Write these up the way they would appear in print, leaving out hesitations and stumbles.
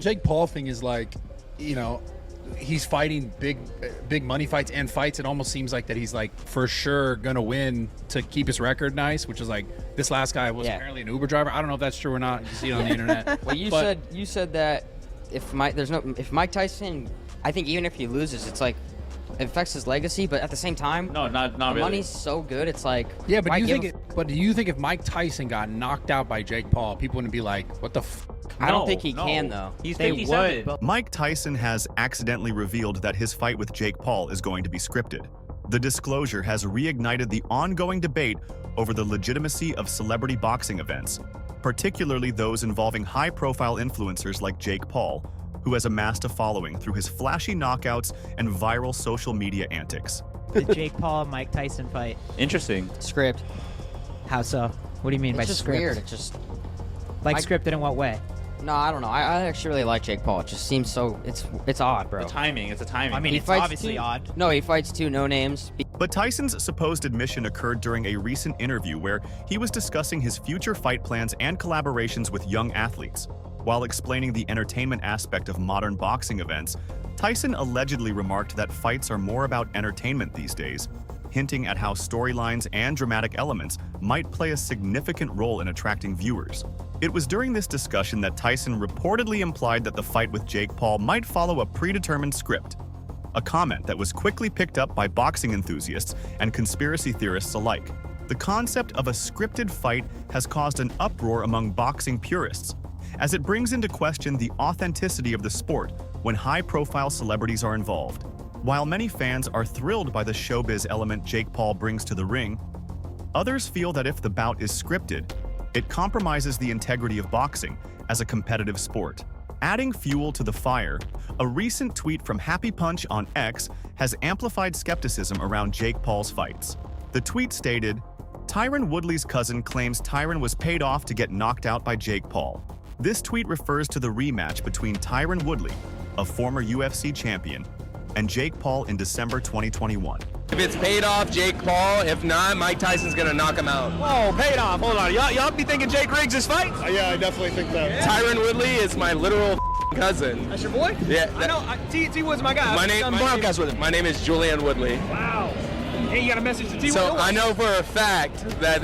Jake Paul thing is like, you know, he's fighting big money fights and fights. It almost seems like that he's like for sure gonna win to keep his record nice, which is like this last guy was apparently an Uber driver. I don't know if that's true or not. You see it on the internet. Well, you said that if Mike Tyson, I think even if he loses, it's like it affects his legacy. But at the same time, no, not the really. Money's so good. It's like yeah, but do you think if Mike Tyson got knocked out by Jake Paul, people wouldn't be like, what the? I don't think he can though. He's they 57. would. Mike Tyson has accidentally revealed that his fight with Jake Paul is going to be scripted. The disclosure has reignited the ongoing debate over the legitimacy of celebrity boxing events, particularly those involving high-profile influencers like Jake Paul, who has amassed a following through his flashy knockouts and viral social media antics. The Jake Paul-Mike Tyson fight. Interesting. Script. How so? What do you mean by It's just script? weird. It just Scripted in what way? no, I don't know. I actually really like Jake Paul. It just seems so. It's odd, bro. The timing. It's a timing. I mean, He it's fights obviously two- odd. No, he fights two no names. But Tyson's supposed admission occurred during a recent interview where he was discussing his future fight plans and collaborations with young athletes. While explaining the entertainment aspect of modern boxing events, Tyson allegedly remarked that fights are more about entertainment these days, hinting at how storylines and dramatic elements might play a significant role in attracting viewers. It was during this discussion that Tyson reportedly implied that the fight with Jake Paul might follow a predetermined script, a comment that was quickly picked up by boxing enthusiasts and conspiracy theorists alike. The concept of a scripted fight has caused an uproar among boxing purists, as it brings into question the authenticity of the sport when high-profile celebrities are involved. While many fans are thrilled by the showbiz element Jake Paul brings to the ring, others feel that if the bout is scripted, it compromises the integrity of boxing as a competitive sport. Adding fuel to the fire, a recent tweet from Happy Punch on X has amplified skepticism around Jake Paul's fights. The tweet stated, "Tyron Woodley's cousin claims Tyron was paid off to get knocked out by Jake Paul." This tweet refers to the rematch between Tyron Woodley, a former UFC champion, and Jake Paul in December 2021. If it's paid off, Jake Paul. If not, Mike Tyson's gonna knock him out. Whoa, paid off. Hold on. Y'all be thinking Jake Riggs is fight? Yeah, I definitely think that. Tyron Woodley is my literal cousin. That's your boy? Yeah. I know. T Wood's my guy. I'm broadcast with him. My name is Julian Woodley. Wow. Hey, you got a message to T Wood? So I know for a fact that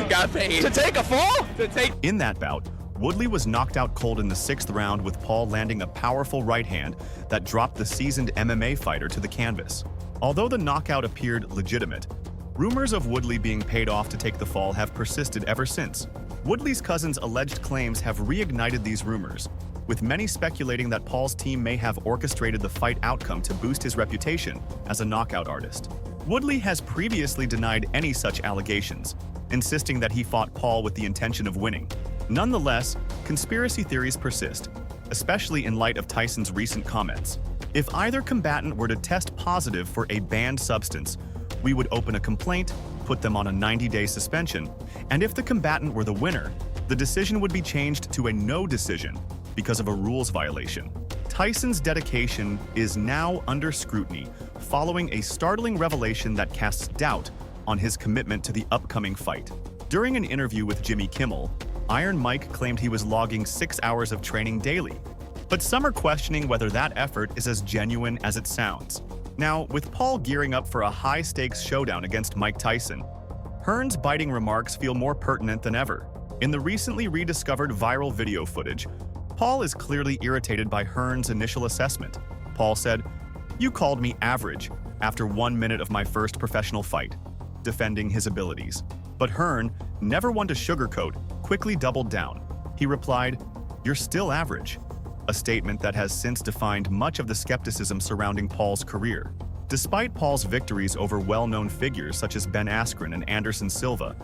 got paid. To take a fall? To take. In that bout, Woodley was knocked out cold in the 6th round with Paul landing a powerful right hand that dropped the seasoned MMA fighter to the canvas. Although the knockout appeared legitimate, rumors of Woodley being paid off to take the fall have persisted ever since. Woodley's cousin's alleged claims have reignited these rumors, with many speculating that Paul's team may have orchestrated the fight outcome to boost his reputation as a knockout artist. Woodley has previously denied any such allegations, insisting that he fought Paul with the intention of winning. Nonetheless, conspiracy theories persist, especially in light of Tyson's recent comments. If either combatant were to test positive for a banned substance, we would open a complaint, put them on a 90-day suspension, and if the combatant were the winner, the decision would be changed to a no decision because of a rules violation. Tyson's dedication is now under scrutiny following a startling revelation that casts doubt on his commitment to the upcoming fight. During an interview with Jimmy Kimmel, Iron Mike claimed he was logging 6 hours of training daily, but some are questioning whether that effort is as genuine as it sounds. Now, with Paul gearing up for a high-stakes showdown against Mike Tyson, Hearn's biting remarks feel more pertinent than ever. In the recently rediscovered viral video footage, Paul is clearly irritated by Hearn's initial assessment. Paul said, "You called me average after 1 minute of my first professional fight," defending his abilities. But Hearn, never one to sugarcoat, quickly doubled down. He replied, "You're still average," a statement that has since defined much of the skepticism surrounding Paul's career. Despite Paul's victories over well-known figures such as Ben Askren and Anderson Silva,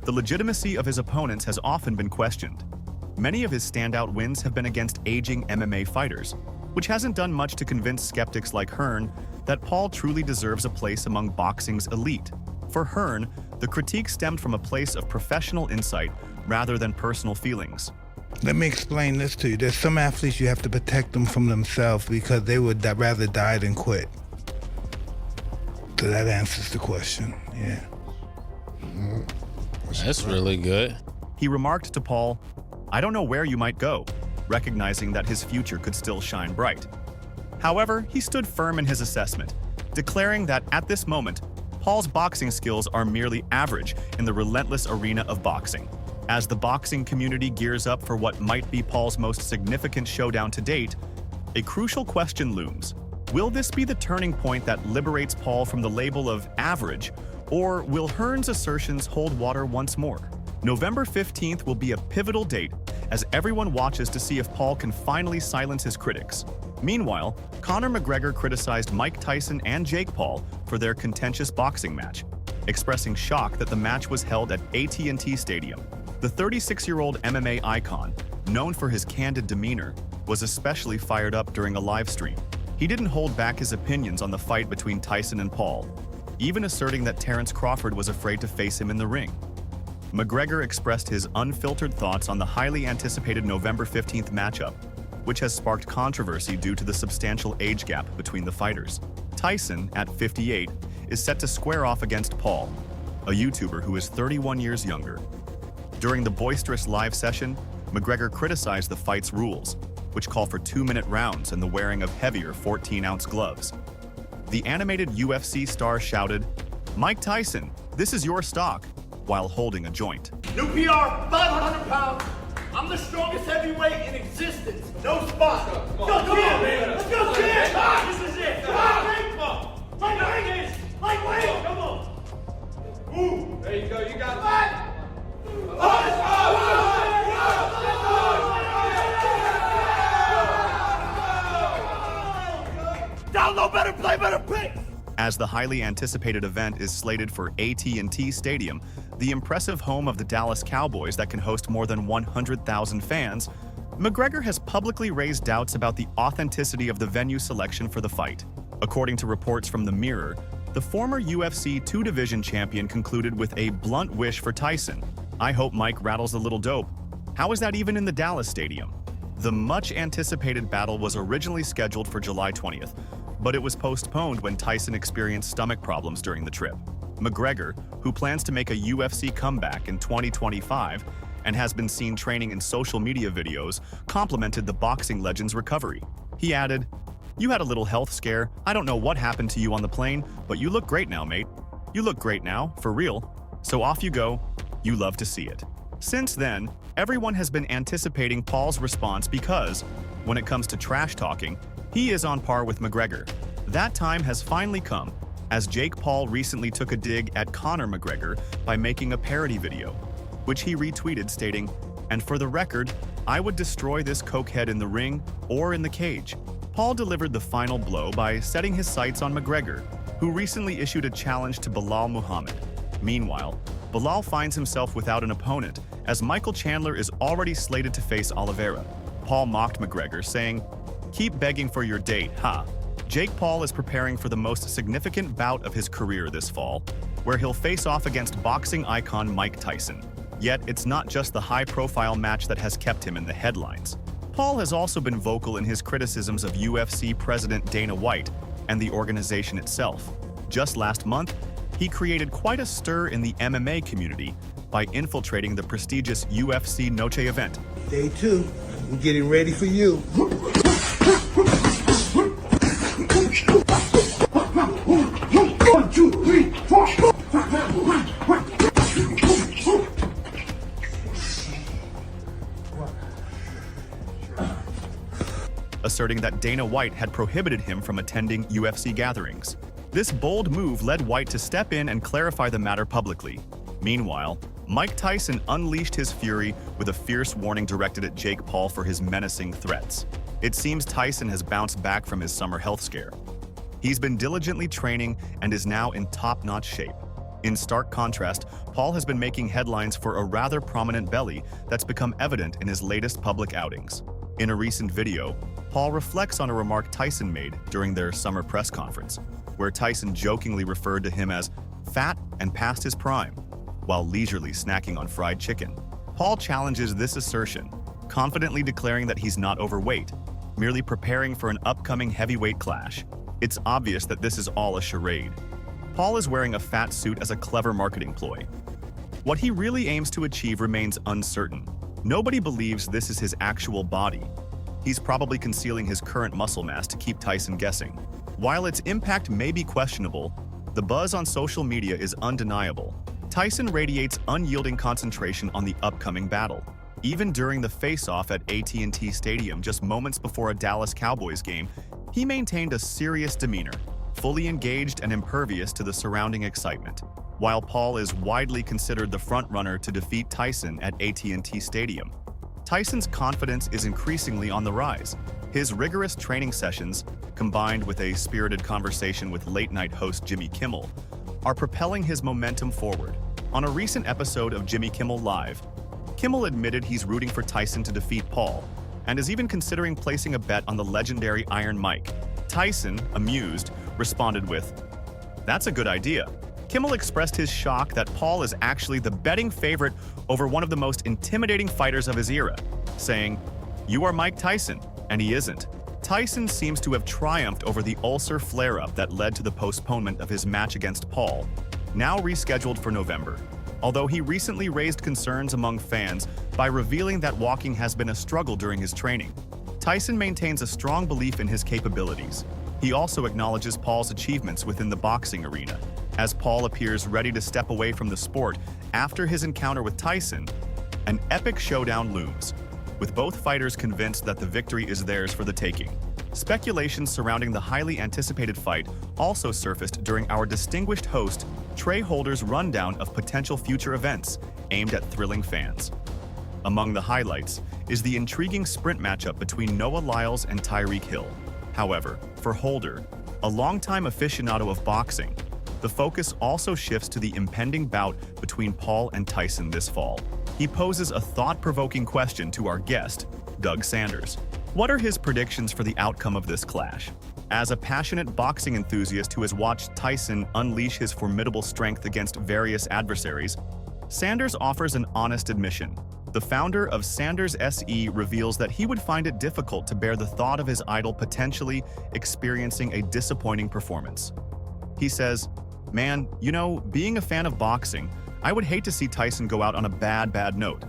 the legitimacy of his opponents has often been questioned. Many of his standout wins have been against aging MMA fighters, which hasn't done much to convince skeptics like Hearn that Paul truly deserves a place among boxing's elite. For Hearn, the critique stemmed from a place of professional insight rather than personal feelings. Let me explain this to you. There's some athletes you have to protect them from themselves because they would rather die than quit. So that answers the question, yeah. That's really good. He remarked to Paul, "I don't know where you might go. recognizing that his future could still shine bright. However, he stood firm in his assessment, declaring that at this moment, Paul's boxing skills are merely average in the relentless arena of boxing. As the boxing community gears up for what might be Paul's most significant showdown to date, a crucial question looms. Will this be the turning point that liberates Paul from the label of average, or will Hearn's assertions hold water once more? November 15th will be a pivotal date as everyone watches to see if Paul can finally silence his critics. Meanwhile, Conor McGregor criticized Mike Tyson and Jake Paul for their contentious boxing match, expressing shock that the match was held at AT&T Stadium. The 36-year-old MMA icon, known for his candid demeanor, was especially fired up during a live stream. He didn't hold back his opinions on the fight between Tyson and Paul, even asserting that Terence Crawford was afraid to face him in the ring. McGregor expressed his unfiltered thoughts on the highly anticipated November 15th matchup, which has sparked controversy due to the substantial age gap between the fighters. Tyson, at 58, is set to square off against Paul, a YouTuber who is 31 years younger. During the boisterous live session, McGregor criticized the fight's rules, which call for 2-minute rounds and the wearing of heavier 14-ounce gloves. The animated UFC star shouted, "Mike Tyson, this is your stock," while holding a joint. New PR, 500 pounds. I'm the strongest heavyweight in existence. No spot. Come on, man. Let's go, champ. This is it. Come on, lightweight. Lightweight. Come on. Move. There you go. You got it. Down low, better play, better pick. As the highly anticipated event is slated for AT&T Stadium, the impressive home of the Dallas Cowboys that can host more than 100,000 fans, McGregor has publicly raised doubts about the authenticity of the venue selection for the fight. According to reports from The Mirror, the former UFC 2-division champion concluded with a blunt wish for Tyson. "I hope Mike rattles a little dope." How is that even in the Dallas Stadium? The much-anticipated battle was originally scheduled for July 20th, but it was postponed when Tyson experienced stomach problems during the trip. McGregor, who plans to make a UFC comeback in 2025 and has been seen training in social media videos, complimented the boxing legend's recovery. He added, "You had a little health scare. I don't know what happened to you on the plane, but you look great now, mate. You look great now, for real. So off you go. You love to see it." Since then, everyone has been anticipating Paul's response because, when it comes to trash talking, he is on par with McGregor. That time has finally come, as Jake Paul recently took a dig at Conor McGregor by making a parody video, which he retweeted stating, "And for the record, I would destroy this cokehead in the ring or in the cage." Paul delivered the final blow by setting his sights on McGregor, who recently issued a challenge to Bilal Muhammad. Meanwhile, Bilal finds himself without an opponent, as Michael Chandler is already slated to face Oliveira. Paul mocked McGregor, saying, "Keep begging for your date, ha." Jake Paul is preparing for the most significant bout of his career this fall, where he'll face off against boxing icon Mike Tyson. Yet, it's not just the high-profile match that has kept him in the headlines. Paul has also been vocal in his criticisms of UFC President Dana White and the organization itself. Just last month, he created quite a stir in the MMA community by infiltrating the prestigious UFC Noche event. Day 2, I'm getting ready for you. One, two, three, four. Asserting that Dana White had prohibited him from attending UFC gatherings. This bold move led White to step in and clarify the matter publicly. Meanwhile, Mike Tyson unleashed his fury with a fierce warning directed at Jake Paul for his menacing threats. It seems Tyson has bounced back from his summer health scare. He's been diligently training and is now in top-notch shape. In stark contrast, Paul has been making headlines for a rather prominent belly that's become evident in his latest public outings. In a recent video, Paul reflects on a remark Tyson made during their summer press conference, where Tyson jokingly referred to him as fat and past his prime, while leisurely snacking on fried chicken. Paul challenges this assertion, confidently declaring that he's not overweight, merely preparing for an upcoming heavyweight clash. It's obvious that this is all a charade. Paul is wearing a fat suit as a clever marketing ploy. What he really aims to achieve remains uncertain. Nobody believes this is his actual body, he's probably concealing his current muscle mass to keep Tyson guessing. While its impact may be questionable, the buzz on social media is undeniable. Tyson radiates unyielding concentration on the upcoming battle. Even during the face-off at AT&T Stadium just moments before a Dallas Cowboys game, he maintained a serious demeanor, fully engaged and impervious to the surrounding excitement. While Paul is widely considered the frontrunner to defeat Tyson at AT&T Stadium, Tyson's confidence is increasingly on the rise. His rigorous training sessions, combined with a spirited conversation with late-night host Jimmy Kimmel, are propelling his momentum forward. On a recent episode of Jimmy Kimmel Live, Kimmel admitted he's rooting for Tyson to defeat Paul, and is even considering placing a bet on the legendary Iron Mike. Tyson, amused, responded with, "That's a good idea." Kimmel expressed his shock that Paul is actually the betting favorite over one of the most intimidating fighters of his era, saying, "You are Mike Tyson," and he isn't. Tyson seems to have triumphed over the ulcer flare-up that led to the postponement of his match against Paul, now rescheduled for November. Although he recently raised concerns among fans by revealing that walking has been a struggle during his training, Tyson maintains a strong belief in his capabilities. He also acknowledges Paul's achievements within the boxing arena. As Paul appears ready to step away from the sport after his encounter with Tyson, an epic showdown looms, with both fighters convinced that the victory is theirs for the taking. Speculations surrounding the highly anticipated fight also surfaced during our distinguished host Trey Holder's rundown of potential future events aimed at thrilling fans. Among the highlights is the intriguing sprint matchup between Noah Lyles and Tyreek Hill. However, for Holder, a longtime aficionado of boxing, the focus also shifts to the impending bout between Paul and Tyson this fall. He poses a thought-provoking question to our guest, Doug Sanders. What are his predictions for the outcome of this clash? As a passionate boxing enthusiast who has watched Tyson unleash his formidable strength against various adversaries, Sanders offers an honest admission. The founder of Sanders SE reveals that he would find it difficult to bear the thought of his idol potentially experiencing a disappointing performance. He says, "Man, you know, being a fan of boxing, I would hate to see Tyson go out on a bad note.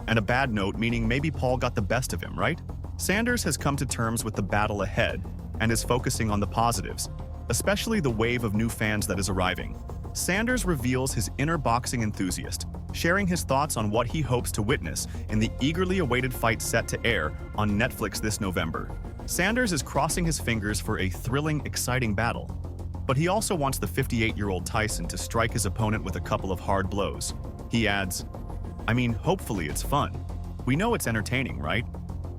And a bad note meaning maybe Paul got the best of him, right?" Sanders has come to terms with the battle ahead and is focusing on the positives, especially the wave of new fans that is arriving. Sanders reveals his inner boxing enthusiast, sharing his thoughts on what he hopes to witness in the eagerly awaited fight set to air on Netflix this November. Sanders is crossing his fingers for a thrilling, exciting battle, but he also wants the 58-year-old Tyson to strike his opponent with a couple of hard blows. He adds, "I mean, hopefully it's fun. We know it's entertaining, right?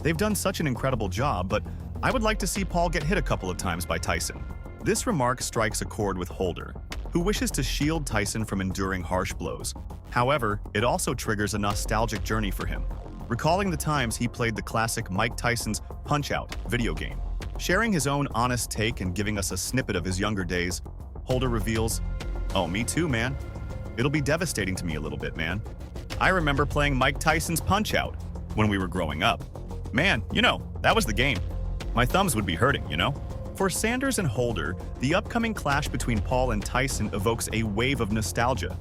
They've done such an incredible job, but I would like to see Paul get hit a couple of times by Tyson." This remark strikes a chord with Holder, who wishes to shield Tyson from enduring harsh blows. However, it also triggers a nostalgic journey for him, recalling the times he played the classic Mike Tyson's Punch-Out video game. Sharing his own honest take and giving us a snippet of his younger days, Holder reveals, "Oh, me too, man. It'll be devastating to me a little bit, man. I remember playing Mike Tyson's Punch-Out when we were growing up. Man, you know, that was the game. My thumbs would be hurting, you know?" For Sanders and Holder, the upcoming clash between Paul and Tyson evokes a wave of nostalgia.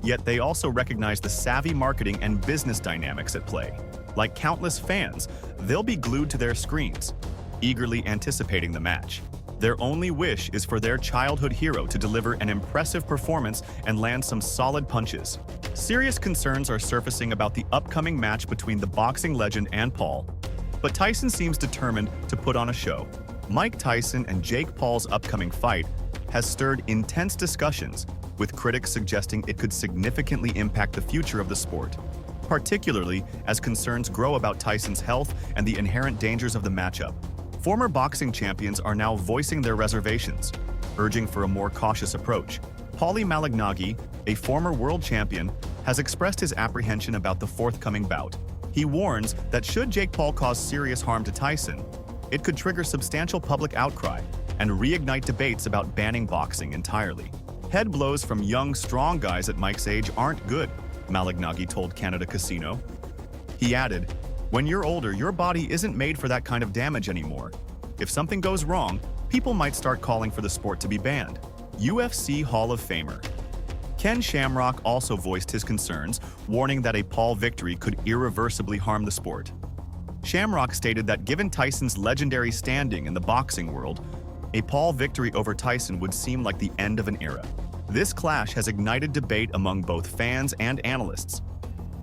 Yet they also recognize the savvy marketing and business dynamics at play. Like countless fans, they'll be glued to their screens, eagerly anticipating the match. Their only wish is for their childhood hero to deliver an impressive performance and land some solid punches. Serious concerns are surfacing about the upcoming match between the boxing legend and Paul, but Tyson seems determined to put on a show. Mike Tyson and Jake Paul's upcoming fight has stirred intense discussions, with critics suggesting it could significantly impact the future of the sport, particularly as concerns grow about Tyson's health and the inherent dangers of the matchup. Former boxing champions are now voicing their reservations, urging for a more cautious approach. Paulie Malignaggi, a former world champion, has expressed his apprehension about the forthcoming bout. He warns that should Jake Paul cause serious harm to Tyson, it could trigger substantial public outcry and reignite debates about banning boxing entirely. "Head blows from young, strong guys at Mike's age aren't good," Malignaggi told Canada Casino. He added, "When you're older, your body isn't made for that kind of damage anymore. If something goes wrong, people might start calling for the sport to be banned." UFC Hall of Famer Ken Shamrock also voiced his concerns, warning that a Paul victory could irreversibly harm the sport. Shamrock stated that given Tyson's legendary standing in the boxing world, a Paul victory over Tyson would seem like the end of an era. This clash has ignited debate among both fans and analysts.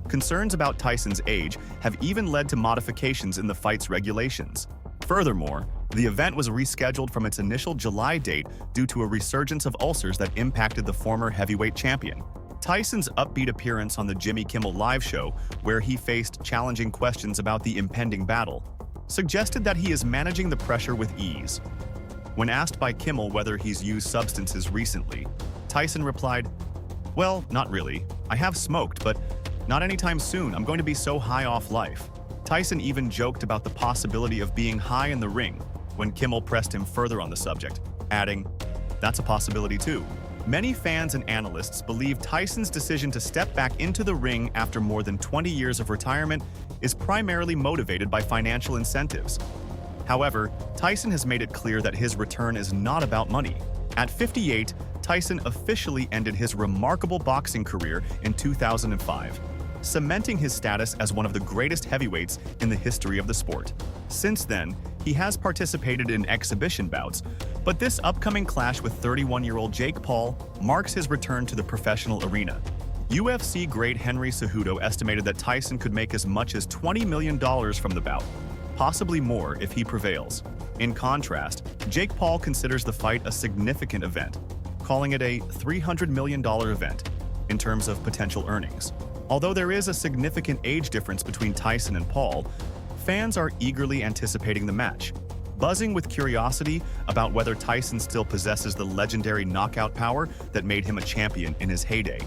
Concerns about Tyson's age have even led to modifications in the fight's regulations. Furthermore, the event was rescheduled from its initial July date due to a resurgence of ulcers that impacted the former heavyweight champion. Tyson's upbeat appearance on the Jimmy Kimmel Live show, where he faced challenging questions about the impending battle, suggested that he is managing the pressure with ease. When asked by Kimmel whether he's used substances recently, Tyson replied, "Well, not really. I have smoked, but not anytime soon. I'm going to be so high off life." Tyson even joked about the possibility of being high in the ring when Kimmel pressed him further on the subject, adding, "That's a possibility too." Many fans and analysts believe Tyson's decision to step back into the ring after more than 20 years of retirement is primarily motivated by financial incentives. However, Tyson has made it clear that his return is not about money. At 58, Tyson officially ended his remarkable boxing career in 2005, cementing his status as one of the greatest heavyweights in the history of the sport. Since then, he has participated in exhibition bouts, but this upcoming clash with 31-year-old Jake Paul marks his return to the professional arena. UFC great Henry Cejudo estimated that Tyson could make as much as $20 million from the bout, possibly more if he prevails. In contrast, Jake Paul considers the fight a significant event, calling it a $300 million event in terms of potential earnings. Although there is a significant age difference between Tyson and Paul, fans are eagerly anticipating the match, buzzing with curiosity about whether Tyson still possesses the legendary knockout power that made him a champion in his heyday.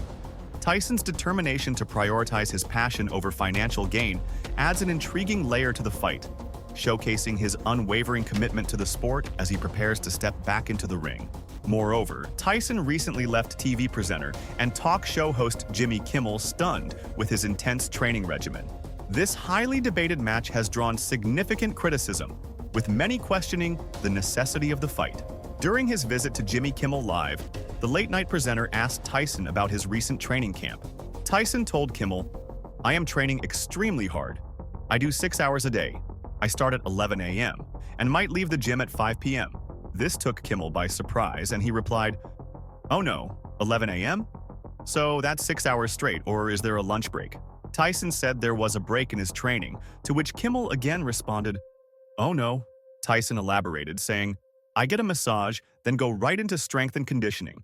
Tyson's determination to prioritize his passion over financial gain adds an intriguing layer to the fight, showcasing his unwavering commitment to the sport as he prepares to step back into the ring. Moreover, Tyson recently left TV presenter and talk show host Jimmy Kimmel stunned with his intense training regimen. This highly debated match has drawn significant criticism, with many questioning the necessity of the fight. During his visit to Jimmy Kimmel Live, the late-night presenter asked Tyson about his recent training camp. Tyson told Kimmel, "I am training extremely hard. I do 6 hours a day. I start at 11 a.m. and might leave the gym at 5 p.m. This took Kimmel by surprise, and he replied, "Oh no, 11 a.m.? So that's 6 hours straight, or is there a lunch break?" Tyson said there was a break in his training, to which Kimmel again responded, "Oh no." Tyson elaborated, saying, "I get a massage, then go right into strength and conditioning.